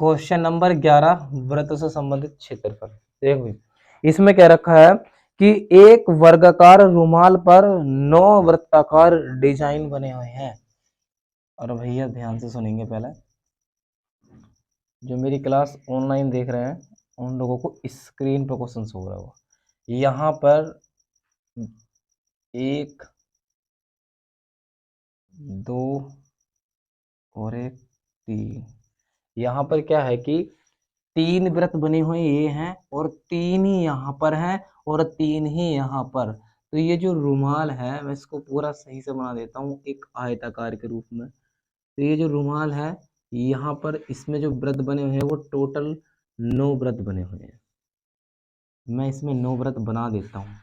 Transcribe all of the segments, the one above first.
Question number 11 वृत्त से संबंधित क्षेत्रफल। देखो इसमें क्या रखा है कि एक वर्गाकार रुमाल पर 9 वृत्ताकार डिजाइन बने हुए हैं। और भैया ध्यान से सुनेंगे, पहले जो मेरी क्लास ऑनलाइन देख रहे हैं उन लोगों को स्क्रीन पर क्वेश्चन हो रहा होगा। यहाँ पर 1 2 और 1 3, यहाँ पर क्या है कि 3 वृत्त बने हुए ये हैं और 3 ही यहाँ पर हैं और 3 ही यहाँ पर। तो ये जो रुमाल है मैं इसको पूरा सही से बना देता हूँ एक आयताकार के रूप में। तो ये जो रुमाल है यहाँ पर इसमें जो वृत्त बने हुए हैं वो टोटल 9 वृत्त बने हुए हैं। मैं इसमें 9 वृत्त बना देता हूँ।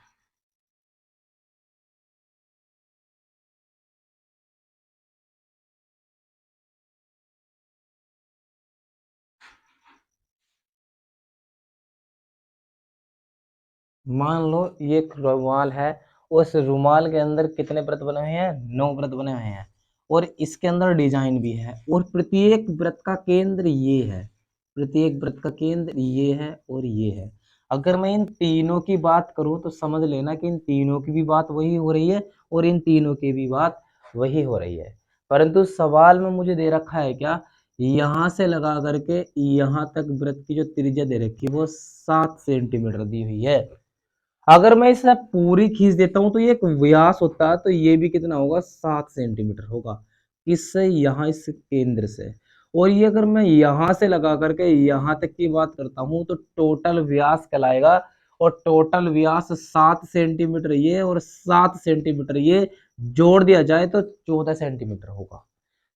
मान लो ये एक रुमाल है, उस रुमाल के अंदर कितने वृत्त बने हुए हैं? 9 वृत्त बने हुए हैं और इसके अंदर डिजाइन भी है और प्रत्येक वृत्त का केंद्र ये है, प्रत्येक वृत्त का केंद्र ये है और ये है। अगर मैं इन तीनों की बात करूं तो समझ लेना कि इन तीनों की भी बात वही हो रही है और इन तीनों की भी बात वही हो रही है। परंतु सवाल में मुझे दे रखा है क्या, यहाँ से लगा करके यहाँ तक वृत्त की जो त्रिज्या दे रखी है वो 7 सेंटीमीटर दी हुई है। अगर मैं इसे पूरी खींच देता हूं तो ये एक व्यास होता है, तो ये भी कितना होगा? 7 सेंटीमीटर होगा। इससे यहाँ इस केंद्र से, और ये अगर मैं यहाँ से लगा करके यहाँ तक की बात करता हूँ तो टोटल व्यास कहलाएगा। और टोटल व्यास 7 सेंटीमीटर ये और 7 सेंटीमीटर ये जोड़ दिया जाए तो 14 सेंटीमीटर होगा।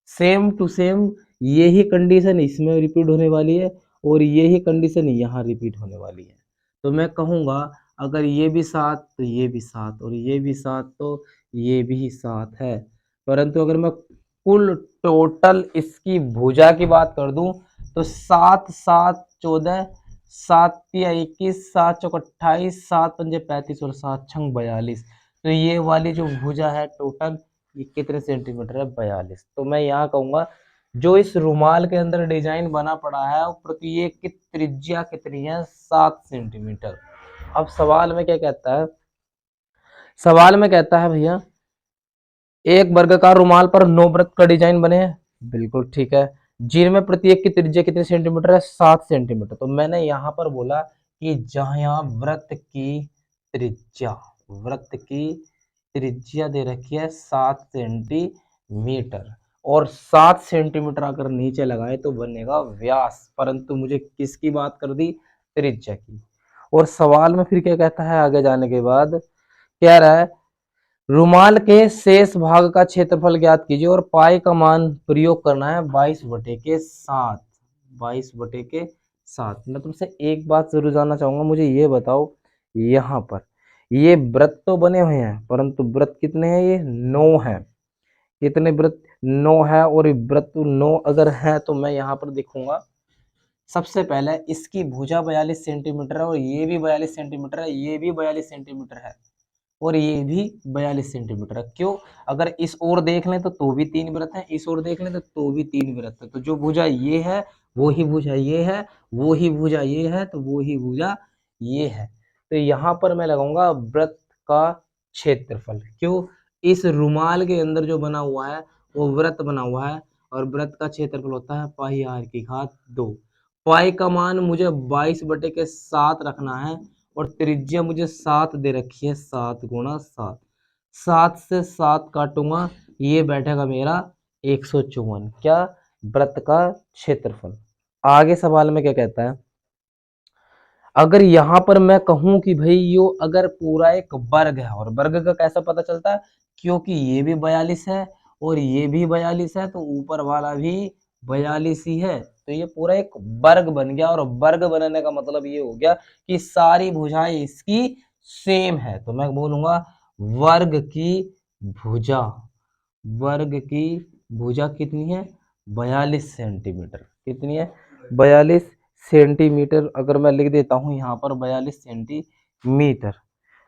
सेम टू सेम यही कंडीशन इसमें रिपीट होने वाली है और यही कंडीशन यहाँ रिपीट होने वाली है। तो मैं कहूँगा अगर ये भी 7 तो ये भी 7 और ये भी 7 तो ये भी 7 है। परंतु अगर मैं कुल टोटल इसकी भुजा की बात कर दूं तो 7 7 14, 7 या 21, 7 चौक 28, 7 पंजे 35 और 7 छंग 42। तो ये वाली जो भुजा है टोटल ये कितने सेंटीमीटर है? 42। तो मैं यहाँ कहूँगा जो इस रुमाल के अंदर डिजाइन बना पड़ा है प्रत्येक की त्रिज्या कितनी है? 7 सेंटीमीटर। अब सवाल में क्या कहता है? सवाल में कहता है भैया एक वर्गाकार रुमाल पर 9 वृत्त का डिजाइन बने हैं। बिल्कुल ठीक है। जिनमें प्रत्येक की त्रिज्या कितने सेंटीमीटर है? 7 सेंटीमीटर। तो मैंने यहाँ पर बोला कि जहाँ वृत्त की त्रिज्या, वृत्त की त्रिज्या दे रखी है 7 सेंटीमीटर और 7 सेंटीमीटर अगर नीचे लगाए तो बनेगा व्यास, परंतु मुझे किसकी बात कर दी? त्रिज्या की। और सवाल में फिर क्या कहता है आगे जाने के बाद? कह रहा है रुमाल के शेष भाग का क्षेत्रफल ज्ञात कीजिए और पाई का मान प्रयोग करना है 22/7। 22/7। मैं तुमसे एक बात जरूर जानना चाहूंगा, मुझे ये बताओ यहाँ पर ये वृत्त तो बने हुए हैं परंतु वृत्त कितने हैं? ये 9 हैं। कितने वृत्त? 9 है। और वृत्त 9 अगर है तो मैं यहाँ पर देखूंगा सबसे पहले इसकी भुजा 42 सेंटीमीटर है और ये भी 42 सेंटीमीटर है, ये भी 42 सेंटीमीटर है और ये भी 42 सेंटीमीटर है। क्यों? अगर इस ओर देख लें तो भी 3 वृत्त है, इस ओर देख लें तो भी 3 वृत्त है। तो जो भुजा ये है वो ही भुजा ये है, वो ही भुजा ये है तो वो ही भुजा ये है। तो यहाँ पर मैं लगाऊंगा वृत्त का क्षेत्रफल। क्यों? इस रुमाल के अंदर जो बना हुआ है वो वृत्त बना हुआ है और वृत्त का क्षेत्रफल होता है पाई r की घात 2। पाई का मान मुझे 22/7 रखना है और त्रिज्या मुझे 7 दे रखी है, 7 गुणा 7। 7 से 7 काटूंगा, ये बैठेगा मेरा 154। क्या? वृत्त का क्षेत्रफल। आगे सवाल में क्या कहता है? अगर यहाँ पर मैं कहूं कि भाई यो अगर पूरा एक वर्ग है, और वर्ग का कैसा पता चलता है? क्योंकि ये भी 42 है और ये भी 42 है तो ऊपर वाला भी 42 ही है। तो ये पूरा एक वर्ग बन गया और वर्ग बनने का मतलब ये हो गया कि सारी भुजाएं इसकी सेम है। तो मैं बोलूंगा वर्ग की भुजा, वर्ग की भुजा कितनी है? 42 सेंटीमीटर। कितनी है? 42 सेंटीमीटर। अगर मैं लिख देता हूं यहाँ पर 42 सेंटीमीटर।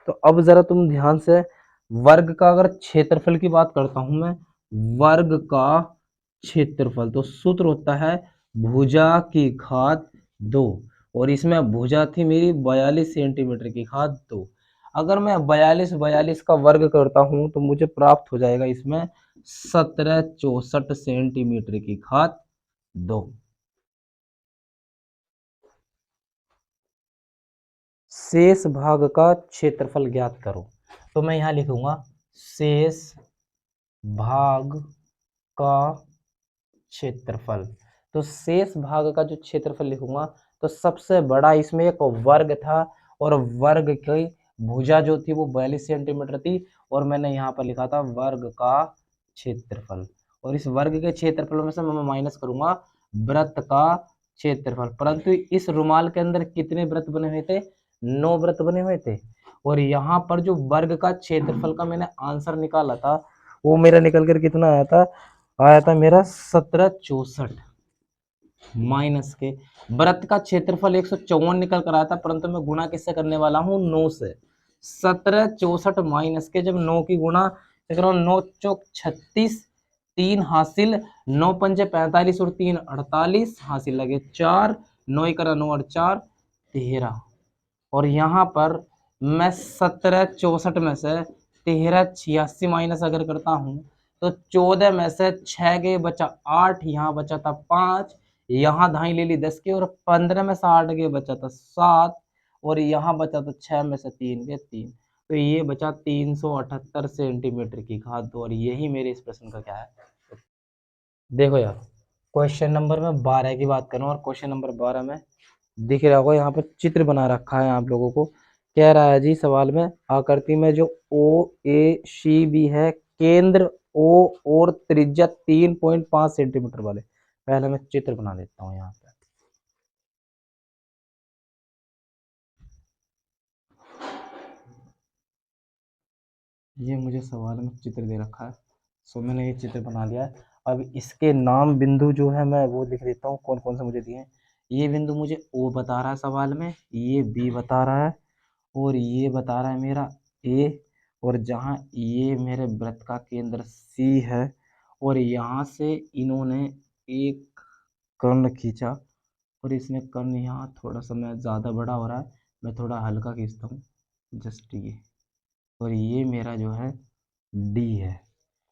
तो अब जरा तुम ध्यान से वर्ग का अगर क्षेत्रफल की बात करता हूं मैं, वर्ग का क्षेत्रफल तो सूत्र होता है भुजा की घात 2, और इसमें भुजा थी मेरी 42 सेंटीमीटर की घात 2। अगर मैं 42 का वर्ग करता हूं तो मुझे प्राप्त हो जाएगा इसमें 1764 सेंटीमीटर की घात 2। शेष भाग का क्षेत्रफल ज्ञात करो। तो मैं यहां लिखूंगा शेष भाग का क्षेत्रफल। तो शेष भाग का जो क्षेत्रफल लिखूंगा, तो सबसे बड़ा इसमें एक वर्ग था, और वर्ग की भुजा जो थी वो 42 सेंटीमीटर थी, और मैंने यहाँ पर लिखा था वर्ग का क्षेत्रफल। और इस वर्ग के क्षेत्रफल में से मैं माइनस करूंगा वृत्त का क्षेत्रफल। परंतु इस रुमाल के अंदर कितने वृत्त बने हुए थे? 9 वृत्त बने हुए थे। और यहाँ पर जो वर्ग का क्षेत्रफल का मैंने आंसर निकाला था, वो मेरा निकल कर कितना आया था मेरा 1764 माइनस के वृत्त का क्षेत्रफल 154 निकल कर आया था, परंतु मैं गुणा किससे करने वाला हूँ? 9 से। 1764 माइनस के जब 9 की गुणा 9 चौक 36, 3 हासिल, 9 पंजे 45 और 3 48 हासिल लगे 4, 9 करा 9 और 4 13। और यहाँ पर मैं 1764 में से 1386 माइनस अगर करता हूँ, तो 14 में से 6 गए बचा 8, यहाँ बचा था 5, यहाँ धाई ले ली 10 की, और 15 में से 8 गए बचा था 7, और यहाँ बचा था 6 में से 3 के 3। तो ये बचा 378 सेंटीमीटर की घात 2, और यही मेरे इस प्रश्न का क्या है। देखो यार, क्वेश्चन नंबर में 12 की बात करूं, और क्वेश्चन नंबर 12 में दिख रहा होगा यहाँ पर चित्र बना रखा है आप लोगों को। कह रहा है जी सवाल में, आकृति में जो ओ ए सी बी है, केंद्र ओ और त्रिज्या 3.5 सेंटीमीटर वाले। पहले मैं चित्र बना देता हूँ यहाँ पे। ये मुझे सवाल में चित्र दे रखा है, सो मैंने ये चित्र बना लिया है। अब इसके नाम बिंदु जो है मैं वो लिख देता हूँ, कौन कौन से मुझे दिए हैं। ये बिंदु मुझे ओ बता रहा है सवाल में, ये बी बता रहा है, और ये बता रहा है मेरा ए, और जहाँ ये मेरे वृत्त का केंद्र सी है, और यहाँ से इन्होंने एक कर्ण खींचा, और इसने कर्ण यहाँ थोड़ा सा मैं ज़्यादा बड़ा हो रहा है, मैं थोड़ा हल्का खींचता हूँ, जस्ट ये, और ये मेरा जो है डी है।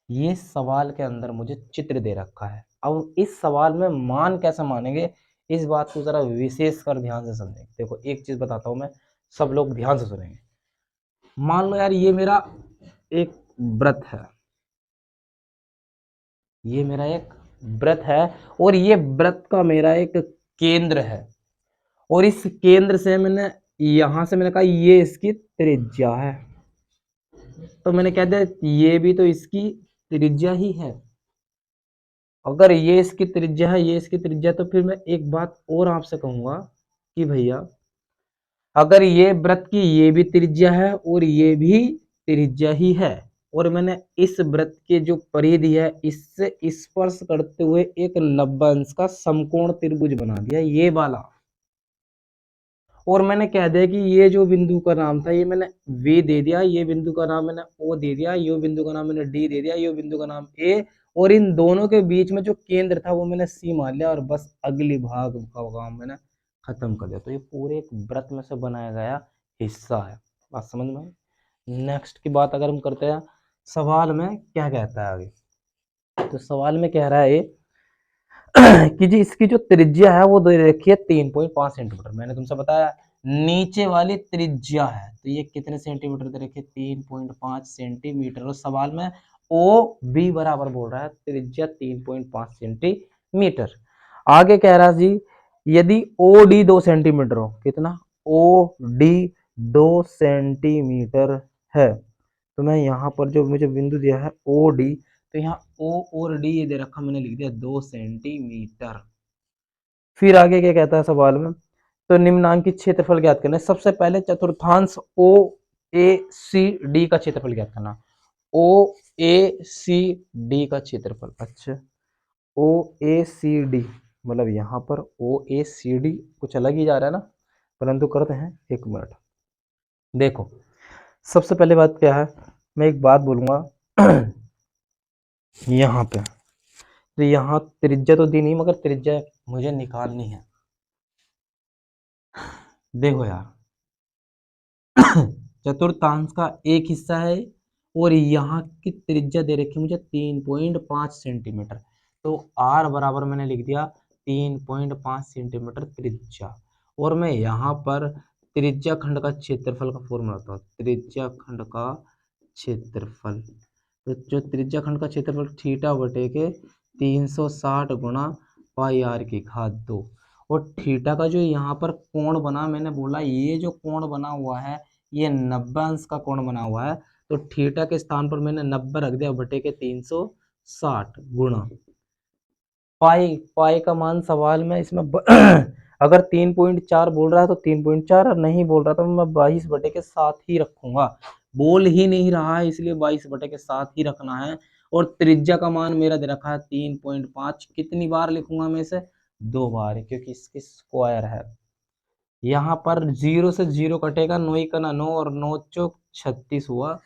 ये सवाल के अंदर मुझे चित्र दे रखा है। अब इस सवाल में मान कैसे मानेंगे, इस बात को जरा विशेष कर ध्यान से समझेंगे। देखो एक चीज बताता हूं मैं, सब लोग ध्यान से सुनेंगे। मान लो यार ये मेरा एक व्रत है, ये मेरा एक व्रत है, और ये व्रत का मेरा एक केंद्र है, और इस केंद्र से मैंने यहां से मैंने कहा ये इसकी त्रिज्या है, तो मैंने कह दिया ये भी तो इसकी त्रिज्या ही है। अगर ये इसकी त्रिज्या है, ये इसकी त्रिज्या, तो फिर मैं एक बात और आपसे कहूंगा कि भैया अगर ये वृत्त की ये भी त्रिज्या है और ये भी त्रिज्या ही है, और मैंने इस वृत्त के जो परिधि है इससे स्पर्श करते हुए एक 90 अंश का समकोण त्रिभुज बना दिया ये वाला, और मैंने कह दिया कि ये जो बिंदु का नाम था ये मैंने वी दे दिया, ये बिंदु का नाम मैंने ओ दे दिया, ये बिंदु का नाम मैंने डी दे दिया, ये बिंदु का नाम ए, और इन दोनों के बीच में जो केंद्र था वो मैंने सी मान लिया, और बस अगली भाग का काम मैंने खत्म कर दिया। तो ये पूरे एक वृत्त में से बनाया गया हिस्सा है। बात समझ में आई? नेक्स्ट की बात अगर हम करते हैं, सवाल में क्या कहता है आगे। तो सवाल में कह रहा है कि जी इसकी जो त्रिज्या है वो दे रखी है 3.5 सेंटीमीटर। मैंने तुमसे बताया नीचे वाली त्रिज्या है, तो ये कितने सेंटीमीटर दे रखी है? 3.5 सेंटीमीटर। और सवाल में ओ बी बराबर बोल रहा है त्रिज्या 3.5 सेंटीमीटर। आगे कह रहा है जी यदि ओ डी 2 सेंटीमीटर हो, कितना? ओ डी 2 सेंटीमीटर है, तो मैं यहाँ पर जो मुझे बिंदु दिया है ओ डी, तो यहाँ ओ और डी ये दे रखा, मैंने लिख दिया 2 सेंटीमीटर। फिर आगे क्या कहता है सवाल में, तो निम्नांकित क्षेत्रफल ज्ञात करना है। सबसे पहले चतुर्थांश ओ ए सी डी का क्षेत्रफल ज्ञात करना। ओ ए सी डी का क्षेत्रफल, अच्छा ओ ए सी डी मतलब यहाँ पर ओ ए सी डी कुछ अलग ही जा रहा है ना, परंतु करते हैं 1 मिनट। देखो सबसे पहले बात क्या है, मैं एक बात बोलूंगा यहाँ पे तो यहाँ त्रिज्या तो दी नहीं, मगर त्रिज्या मुझे निकालनी है। देखो यार, चतुर्थांश का एक हिस्सा है और यहाँ की त्रिज्या दे रखी है मुझे 3.5 सेंटीमीटर। तो r बराबर मैंने लिख दिया 3.5 सेंटीमीटर त्रिज्या। और मैं यहाँ पर त्रिज्या खंड का क्षेत्रफल का फॉर्मूला बताता हूँ। त्रिज्या खंड का क्षेत्रफल, तो जो त्रिज्या खंड का क्षेत्रफल थीटा बटे के 360 गुणा पाई आर की घात 2। और थीटा का जो यहाँ पर कोण बना, मैंने बोला ये जो कोण बना हुआ है ये 90 अंश का कोण बना हुआ है। तो थीटा के स्थान पर मैंने 90 रख दिया बटे के 360 गुणा पाई। पाई का मान सवाल में इसमें अगर 3.4 बोल रहा है तो 3.4, और नहीं बोल रहा तो मैं 22 बटे के 7 ही रखूंगा। बोल ही नहीं रहा है इसलिए 22 बटे के 7 ही रखना है। और त्रिज्या का मान मेरा दे रखा है 3.5। कितनी बार लिखूंगा मैं इसे? 2 बार, क्योंकि इसकी स्क्वायर है। यहाँ पर 0 से 0 कटेगा, 9 का 9 और 9 चौक 36 हुआ।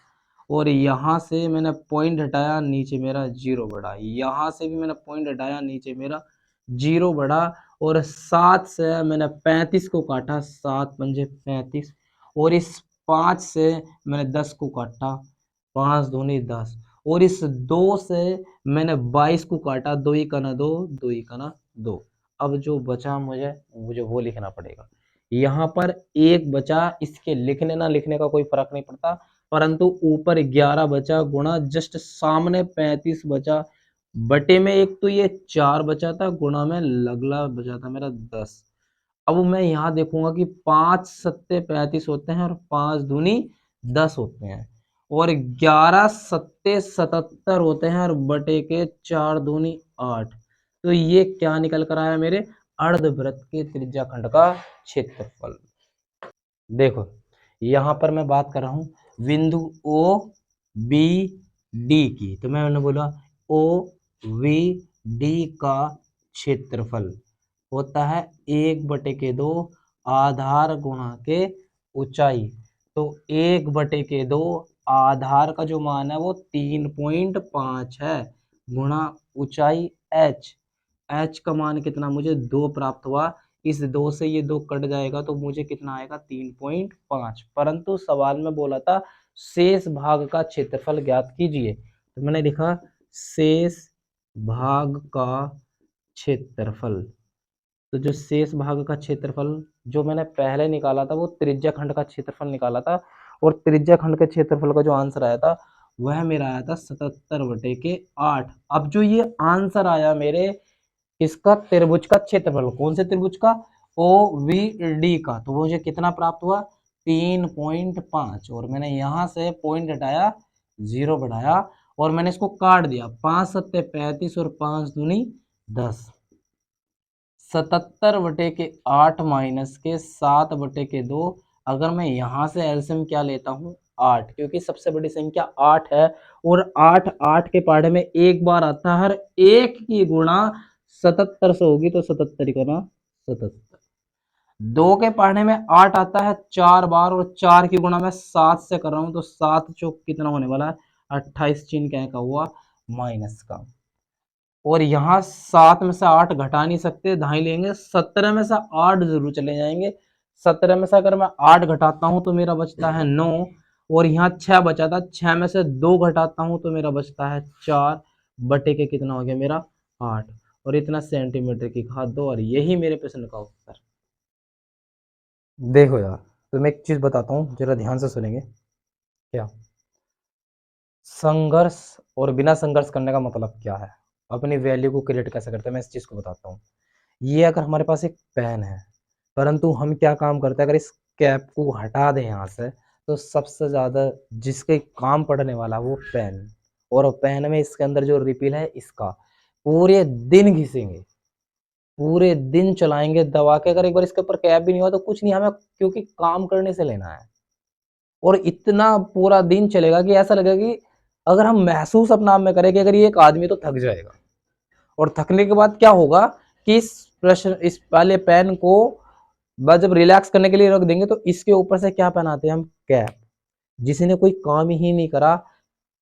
और यहाँ से मैंने पॉइंट हटाया, नीचे मेरा 0 बढ़ा। यहाँ से भी मैंने पॉइंट हटाया, नीचे मेरा 0 बढ़ा। और 7 से मैंने 35 को काटा, 7 पंजे 35। और इस 5 से मैंने 10 को काटा, 5 दूनी 10। और इस 2 से मैंने 22 को काटा, 2 का ना 2, 2 का ना 2। अब जो बचा मुझे वो लिखना पड़ेगा। यहाँ पर एक बचा, इसके लिखने ना लिखने का कोई फर्क नहीं पड़ता, परंतु ऊपर 11 बचा गुणा जस्ट सामने 35 बचा बटे में एक तो ये 4 बचा था, गुणा में लगला बचा था मेरा 10। अब मैं यहाँ देखूंगा कि 5 सत्ते 35 होते हैं और 5 दूनी 10 होते हैं, और 11 सत्ते 77 होते हैं और बटे के 4 दूनी 8। तो ये क्या निकल कर आया मेरे? अर्धवृत्त के त्रिज्या खंड का क्षेत्रफल। देखो यहाँ पर मैं बात कर रहा हूं बिंदु ओ बी डी की। तो मैंने बोला ओ वी डी का क्षेत्रफल होता है 1/2 आधार गुणा के ऊंचाई। तो 1/2 आधार का जो मान है वो 3.5 है, गुणा ऊंचाई h। h का मान कितना? मुझे 2 प्राप्त हुआ। इस 2 से ये 2 कट जाएगा तो मुझे कितना आएगा? 3.5। परंतु सवाल में बोला था शेष भाग का क्षेत्रफल ज्ञात कीजिए। तो मैंने लिखा शेष भाग का क्षेत्रफल। तो जो शेष भाग का क्षेत्रफल जो मैंने पहले निकाला था वो त्रिज्या खंड का क्षेत्रफल निकाला था, और त्रिज्या खंड के क्षेत्रफल का जो आंसर आया था वह मेरा आया था 77/8। अब जो ये आंसर आया मेरे इसका त्रिभुज का क्षेत्रफल, कौन से त्रिभुज का? ओ वी डी का, तो मुझे कितना प्राप्त हुआ? 3.5। और मैंने यहां से पॉइंट हटाया, 0 बढ़ाया और मैंने इसको काट दिया। 5 सत्ते 35 और 5 दूनी 10। 77/8 माइनस के 7/2। अगर मैं यहाँ से एलसीएम क्या लेता हूँ? 8, क्योंकि सबसे बड़ी संख्या 8 है। और 8 8 के पहाड़े में एक बार आता है, हर एक की गुणा 77 से होगी, तो 77 करना 77। 2 के पहाड़े में 8 आता है 4 बार, और 4 की गुणा मैं 7 से कर रहा हूँ, तो 7 चौक कितना होने वाला है? 28। चिन्ह क्या का हुआ? माइनस का। और यहाँ 7 में से 8 घटा नहीं सकते, धाई लेंगे। 17 में से 8 जरूर चले जाएंगे। 17 में से अगर मैं 8 घटाता हूं तो मेरा बचता है 9। और यहाँ 6 बचा था, 6 में से 2 घटाता हूं तो मेरा बचता है 4 बटे के कितना हो गया मेरा? 8। और इतना सेंटीमीटर की घात 2। और यही मेरे प्रश्न का उत्तर। देखो यार, तो मैं एक चीज बताता हूँ, जरा ध्यान से सुनेंगे। क्या संघर्ष और बिना संघर्ष करने का मतलब क्या है, अपनी वैल्यू को क्रिएट कैसे करते हैं, मैं इस चीज को बताता हूँ। ये अगर हमारे पास एक पेन है, परंतु हम क्या काम करते हैं, अगर इस कैप को हटा दें यहाँ से, तो सबसे ज्यादा जिसके काम पड़ने वाला वो पेन। और पेन में इसके अंदर जो रिपिल है इसका पूरे दिन घिसेंगे, पूरे दिन चलाएंगे दबा के। अगर एक बार इसके ऊपर कैप भी नहीं हुआ तो कुछ नहीं, हमें क्योंकि काम करने से लेना है। और इतना पूरा दिन चलेगा कि ऐसा लगेगा कि अगर हम महसूस अपना आप में करें कि अगर ये एक आदमी तो थक जाएगा। और थकने के बाद क्या होगा कि इस वाले पेन को बस जब रिलैक्स करने के लिए रख देंगे तो इसके ऊपर से क्या पहनाते हैं हम? कैप। जिसने कोई काम ही नहीं करा,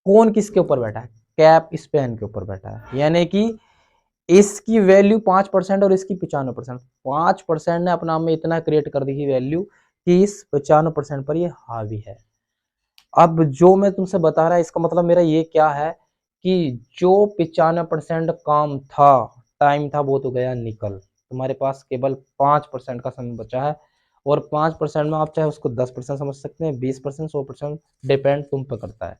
कौन किसके ऊपर बैठा है? कैप इस पेन के ऊपर बैठा है। यानी कि इसकी वैल्यू 5% और इसकी 95%। 5% ने अपने आप में इतना क्रिएट कर दी की वैल्यू कि इस 95% पर ये हावी है। अब जो मैं तुमसे बता रहा, इसका मतलब मेरा ये क्या है कि जो 95% काम था, टाइम था, वो तो गया निकल। तुम्हारे पास केवल 5% का समय बचा है, और 5% में आप चाहे उसको 10% समझ सकते हैं, 20%, 100%, डिपेंड तुम पे करता है।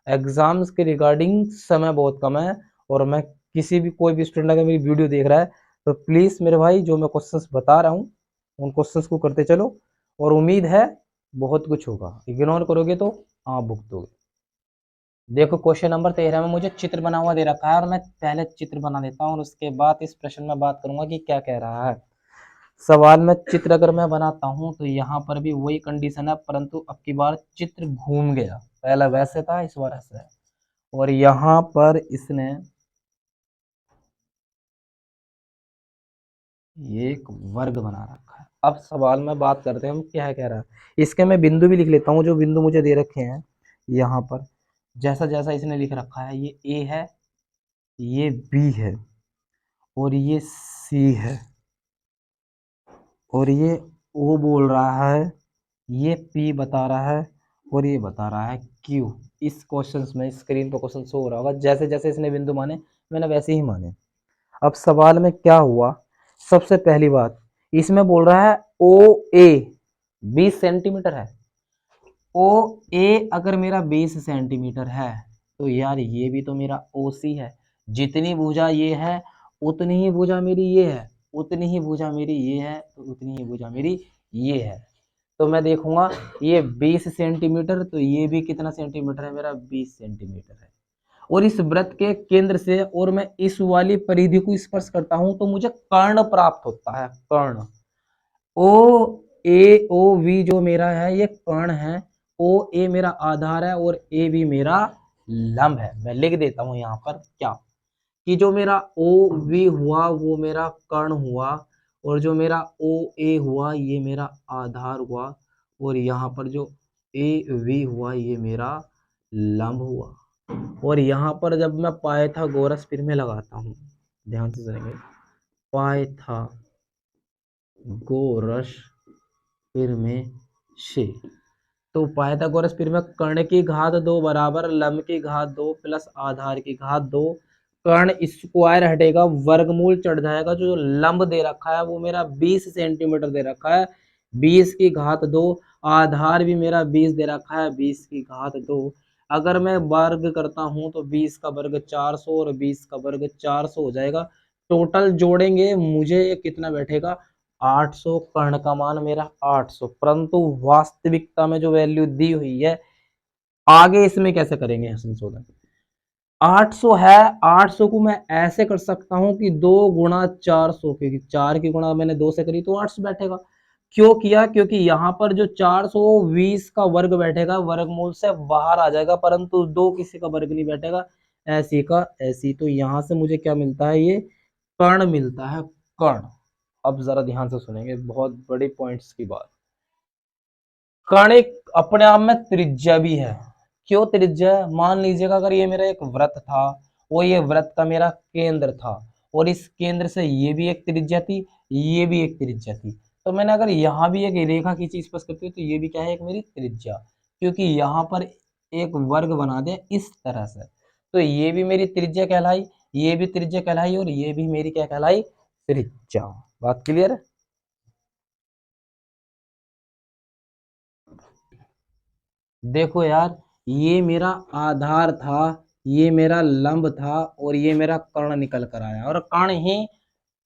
एग्जाम्स के रिगार्डिंग समय बहुत कम है, और मैं किसी भी कोई भी स्टूडेंट अगर मेरी वीडियो देख रहा है तो प्लीज मेरे भाई जो मैं क्वेश्चंस बता रहा हूँ उन क्वेश्चंस को करते चलो, और उम्मीद है बहुत कुछ होगा। इग्नोर करोगे तो आप भुगतोगे। देखो क्वेश्चन नंबर 13 में मुझे चित्र बना हुआ दे रखा है, और मैं पहले चित्र बना देता हूँ और उसके बाद इस प्रश्न में बात करूंगा कि क्या कह रहा है। सवाल में चित्र अगर मैं बनाता हूँ तो यहाँ पर भी वही कंडीशन है, परंतु अब की बार चित्र घूम गया। पहला वैसे था, इस बार ऐसे है, और यहाँ पर इसने ये एक वर्ग बना रखा है। अब सवाल में बात करते हैं हम क्या कह रहा है। इसके मैं बिंदु भी लिख लेता हूँ, जो बिंदु मुझे दे रखे हैं यहाँ पर। जैसा जैसा इसने लिख रखा है, ये ए है, ये बी है, और ये सी है, और ये ओ बोल रहा है, ये पी बता रहा है, और ये बता रहा है क्यू। इस क्वेश्चन में स्क्रीन पर क्वेश्चन शो हो रहा होगा, जैसे जैसे इसने बिंदु माने मैंने वैसे ही माने। अब सवाल में क्या हुआ, सबसे पहली बात इसमें बोल रहा है ओ ए 20 सेंटीमीटर है। ओ ए अगर मेरा 20 सेंटीमीटर है तो यार ये भी तो मेरा ओ सी है। जितनी भुजा ये है उतनी ही भुजा मेरी ये है, उतनी ही भुजा मेरी ये है, तो उतनी ही भुजा मेरी ये है। तो मैं देखूंगा ये 20 सेंटीमीटर, तो ये भी कितना सेंटीमीटर है मेरा, 20 सेंटीमीटर है। और इस वृत्त के केंद्र से और मैं इस वाली परिधि को स्पर्श करता हूं तो मुझे कर्ण प्राप्त होता है। कर्ण ओ ए ओ वी जो मेरा है ये कर्ण है, ओ ए मेरा आधार है, और ए भी मेरा लंब है। मैं लिख देता हूं यहाँ पर क्या, कि जो मेरा ओ वी हुआ वो मेरा कर्ण हुआ, और जो मेरा ओ ए हुआ ये मेरा आधार हुआ, और यहाँ पर जो ए वी हुआ ये मेरा लंब हुआ। और यहाँ पर जब मैं पाइथागोरस फिर में लगाता हूँ, ध्यान से सुनेंगे, पाइथागोरस फिर में से, तो पाइथागोरस फिर में कर्ण की घात 2 बराबर लंब की घात 2 प्लस आधार की घात 2। कर्ण स्क्वायर हटेगा, वर्गमूल चढ़ जाएगा, जो लंब दे रखा है वो मेरा 20 सेंटीमीटर दे रखा है, 20 की घात 2, आधार भी मेरा 20 दे रखा है, 20 की घात 2। अगर मैं वर्ग करता हूं तो 20 का वर्ग 400 और 20 का वर्ग 400 हो जाएगा। टोटल जोड़ेंगे मुझे ये कितना बैठेगा, 800। कर्ण का मान मेरा 800, परंतु वास्तविकता में जो वैल्यू दी हुई है, आगे इसमें कैसे करेंगे संशोधन। 800 है, 800 को मैं ऐसे कर सकता हूं कि 2 गुणा 400, क्योंकि 4 की गुणा मैंने 2 से करी तो 800 बैठेगा। क्यों किया, क्योंकि यहाँ पर जो 420 का वर्ग बैठेगा वर्गमूल से बाहर आ जाएगा, परंतु 2 किसी का वर्ग नहीं बैठेगा, ऐसी का ऐसी। तो यहाँ से मुझे क्या मिलता है, ये कर्ण मिलता है, कर्ण। अब जरा ध्यान से सुनेंगे, बहुत बड़ी पॉइंट्स की बात। कर्ण एक अपने आप में त्रिज्या भी है। क्यों त्रिज्या है, मान लीजिएगा अगर ये मेरा एक वृत्त था, वो ये वृत्त का मेरा केंद्र था, और इस केंद्र से ये भी एक त्रिज्या थी, ये भी एक त्रिज्या थी, तो मैंने अगर यहाँ भी एक रेखा खींची स्पर्श करती है तो ये भी क्या है, एक मेरी त्रिज्या। क्योंकि यहाँ पर एक वर्ग बना दे इस तरह से, तो ये भी मेरी त्रिज्या कहलाई, ये भी त्रिज्या कहलाई, और ये भी मेरी क्या कहलाई, त्रिज्या। बात क्लियर है। देखो यार, ये मेरा आधार था, ये मेरा लंब था, और ये मेरा कर्ण निकल कर आया, और कर्ण ही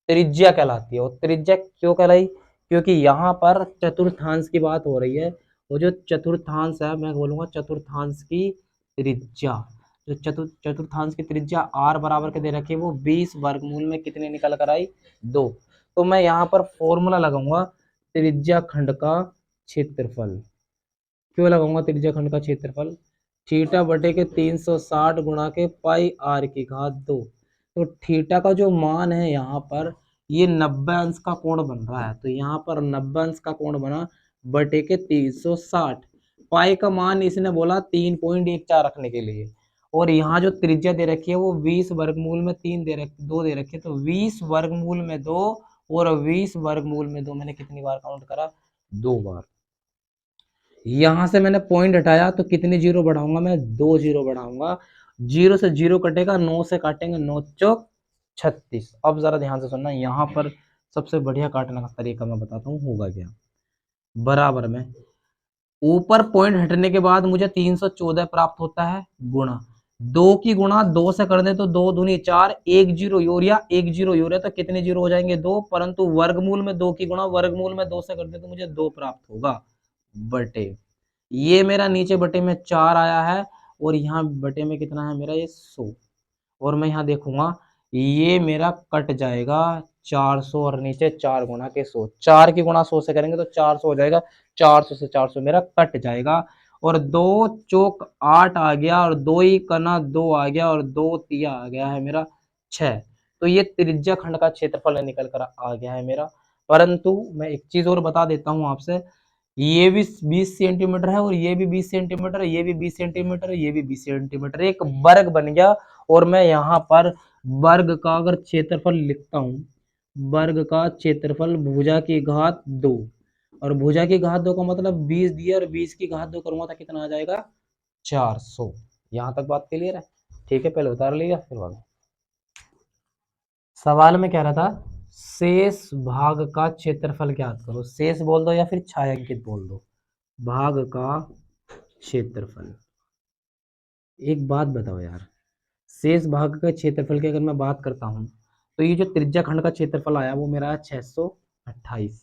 त्रिज्या कहलाती है। और त्रिज्या क्यों कहलाई, क्योंकि यहाँ पर चतुर्थांश की बात हो रही है, वो जो चतुर्थांश है, मैं बोलूंगा चतुर्थांश की त्रिज्या, जो चतुर्थांश की त्रिज्या आर बराबर के दे रखी है, वो 20 वर्गमूल में कितने निकल कर आई, 2। तो मैं यहाँ पर फॉर्मूला लगाऊंगा, त्रिज्या खंड का क्षेत्रफल। क्यों लगाऊंगा त्रिज्या खंड का क्षेत्रफल, थीटा बटे के 360 गुणा के पाई आर की घात 2। तो थीटा का जो मान है यहाँ पर, ये 90 अंश का कोण बन रहा है, तो यहाँ पर 90 अंश का कोण बना बटे के 360। पाई का मान इसने बोला 3.14 रखने के लिए, और यहाँ जो त्रिज्या दे रखी है वो 20 वर्गमूल में 2 दे रखी है, तो 20 वर्गमूल में 2 और 20 वर्गमूल में 2 मैंने कितनी बार काउंट करा, 2 बार। यहां से मैंने पॉइंट हटाया तो कितने जीरो बढ़ाऊंगा मैं, 2 जीरो बढ़ाऊंगा। जीरो से जीरो कटेगा, 9 से काटेंगे, 9 चौक 36। अब जरा ध्यान से सुनना, यहाँ पर सबसे बढ़िया काटने का तरीका मैं बताता हूँ, होगा क्या। बराबर में ऊपर पॉइंट हटने के बाद मुझे 314 प्राप्त होता है, गुणा 2 की गुणा 2 से कर दे तो 2 दूनी 4, 1 जीरो यूरिया, 1 जीरो यूरिया, तो कितने जीरो हो जाएंगे, 2। परंतु वर्गमूल में 2 की गुणा वर्गमूल में 2 से कर दे तो मुझे 2 प्राप्त होगा, बटे ये मेरा नीचे बटे में 4 आया है, और यहाँ बटे में कितना है मेरा, ये 100। और मैं यहाँ देखूंगा ये मेरा कट जाएगा 400, और नीचे 4 गुणा के 100, 4 की गुणा 100 से करेंगे तो 400 हो जाएगा, 400 से 400 मेरा कट जाएगा। और 2 चौक 8 आ गया, और 2 ही कना 2 आ गया, और 2 तिया आ गया है मेरा 6। तो ये त्रिज्या खंड का क्षेत्रफल निकल कर आ गया है मेरा। परंतु मैं एक चीज और बता देता हूँ आपसे, ये भी 20 सेंटीमीटर है, और ये भी 20 सेंटीमीटर, ये भी 20 सेंटीमीटर, ये भी 20 सेंटीमीटर, एक वर्ग बन गया। और मैं यहाँ पर वर्ग का अगर क्षेत्रफल लिखता हूँ, वर्ग का क्षेत्रफल भुजा की घात 2, और भुजा की घात 2 का मतलब 20 दिया, और 20 की घात 2 करूंगा तो कितना आ जाएगा, 400। यहाँ तक बात क्लियर है, ठीक है, पहले उतार लिया फिर बाद। सवाल में कह रहा था शेष भाग का क्षेत्रफल ज्ञात करो, शेष बोल दो या फिर छायांकित बोल दो, भाग का क्षेत्रफल। एक बात बताओ यार, शेष भाग का क्षेत्रफल की अगर मैं बात करता हूं, तो ये जो त्रिज्या खंड का क्षेत्रफल आया वो मेरा 628,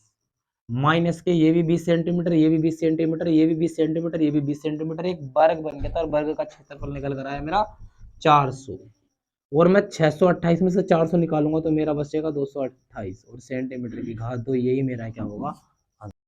माइनस के ये भी 20 सेंटीमीटर, ये भी 20 सेंटीमीटर, ये भी 20 सेंटीमीटर, ये भी 20 सेंटीमीटर, एक वर्ग बन गया था, और वर्ग का क्षेत्रफल निकल कर आया मेरा 400। और मैं 628 में से 400 निकालूंगा तो मेरा बचेगा 228, और सेंटीमीटर की घात 2, यही मेरा क्या होगा